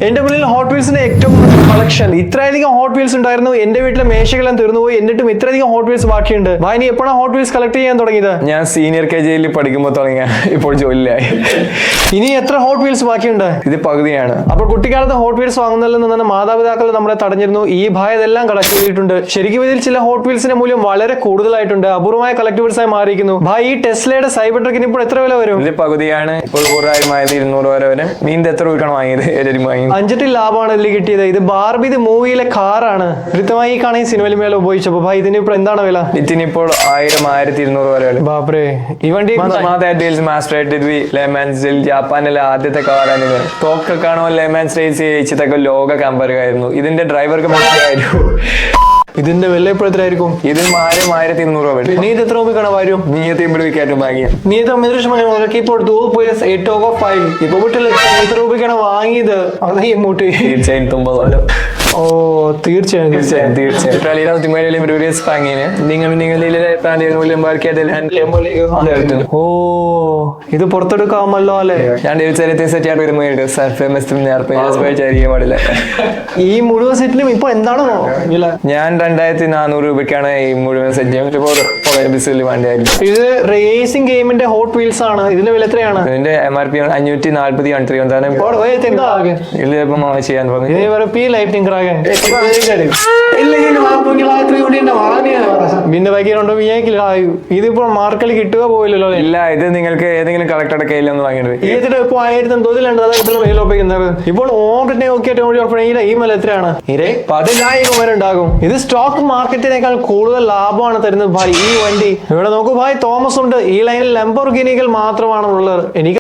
എന്റെ മുന്നിൽ ഹോട്ട് വീൽസിന്റെ ഏറ്റവും കളക്ഷൻ. ഇത്രയധികം ഹോട്ട് വീൽസ് ഉണ്ടായിരുന്നു. എന്റെ വീട്ടിലെ മേശകളെല്ലാം തീർന്നുപോയി. എന്നിട്ടും ഇത്രയധികം ഹോട്ട് വീൽസ് ബാക്കിയുണ്ട്. ഇനി എപ്പോഴാണ് ഹോട്ട് വീൽസ് കളക്ട് ചെയ്യാൻ തുടങ്ങിയത്? ഞാൻ സീനിയർ KG പഠിക്കുമ്പോൾ തുടങ്ങിയ, ഇപ്പോൾ ജോലിയായി. ഇനി എത്ര ഹോട്ട് വീൽസ് ബാക്കിയുണ്ട്? ഇത് പകുതിയാണ്. അപ്പോൾ കുട്ടിക്കാലത്ത് ഹോട്ട് വീൽസ് വാങ്ങുന്നതിൽ നിന്ന് മാതാപിതാക്കൾ നമ്മളെ തടഞ്ഞിരുന്നു. ഈ ഇതെല്ലാം കളക്ട് ചെയ്തിട്ടുണ്ട്. ശരിക്കും ഇതിൽ ചില ഹോട്ട് വീൽസിന്റെ മൂല്യം വളരെ കൂടുതലായിട്ടുണ്ട്. അപൂർവമായ കളക്ടബിൾസ് ആയി മാറിയിരിക്കുന്നു. ഈ ടെസ്ലയുടെ സൈബർ ട്രക്കിന് ഇപ്പോൾ എത്ര വില വരും? ഇത് പകുതിയാണ്. ഇപ്പോൾ 1,000 200 വരെ. മീൻ എത്ര രൂപ വാങ്ങിയത്? 5 ലാഭമാണ് ഇതിൽ കിട്ടിയത്. ഇത് ബാർബി മൂവിയിലെ കാറാണ്. കൃത്യമായി ഈ കാണുന്ന സിനിമയിൽ മേലെ ഉപയോഗിച്ചപ്പോ ഇതിന് ഇപ്പോൾ എന്താണ് വില? ഇതിനിപ്പോൾ 1,000 1,200 വരെ. ബാപ്രേ, ഈ വണ്ടി ജപ്പാനിലെ ആദ്യത്തെ കാറാണ്. തോക്കൊക്കെയാണോ ലെമാൻസ് റേസ് ചെയ്യിച്ചതൊക്കെ ലോക കമ്പറുകായിരുന്നു. ഇതിന്റെ ഡ്രൈവർക്ക് മനസ്സിലായിരുന്നു. ഇതിന്റെ വില എപ്പോഴെത്രയായിരിക്കും? ഇത് 1,200 രൂപ വരും. നീ ഇത് എത്ര രൂപയ്ക്കാണ് വരും? നീ വിൽക്കാറ്റും വാങ്ങിയ നീ എത്ര രൂപയ്ക്കാണ് വാങ്ങിയത്? തീർച്ചയായും 90. ഓ, തീർച്ചയായും ഓ, ഇത് പുറത്തെടുക്കാമല്ലോ അല്ലെ? ഈ മുഴുവൻ സെറ്റിലും ഇപ്പൊ എന്താണോ വില? ഞാൻ 2,400 രൂപയ്ക്കാണ് ഈ മുഴുവൻ സെറ്റ്. ഇത് റേസിംഗ് ഗെയിമിന്റെ ഹോട്ട് വീൽസ് ആണ്. ഇതിന്റെ വില എത്രയാണ്? ഇതിന്റെ MRP 540 ചെയ്യാൻ പറഞ്ഞു. പിന്നെ ഇതിപ്പോ മാർക്കൽ കിട്ടുക പോയില്ലല്ലോ. ഇല്ല, ഇത് നിങ്ങൾക്ക് ഏതെങ്കിലും കളക്ടറുടെ കയ്യിലൊന്ന് വാങ്ങിയത്. ഇപ്പൊ 1,090 ഇപ്പോൾ ഓൺലൈൻ നോക്കിയിട്ട് ഈ വില എത്രയാണ്? 10,000 വരെ ഉണ്ടാകും. ഇത് സ്റ്റോക്ക് മാർക്കറ്റിനേക്കാൾ കൂടുതൽ ലാഭമാണ് തരുന്നത്. ഈ വണ്ടി ഇവിടെ നോക്കൂ തോമസ് ഉണ്ട്. ഈ ലൈനിൽ ലംബോർഗിനികൾ മാത്രമാണ് ഉള്ളത്. എനിക്ക്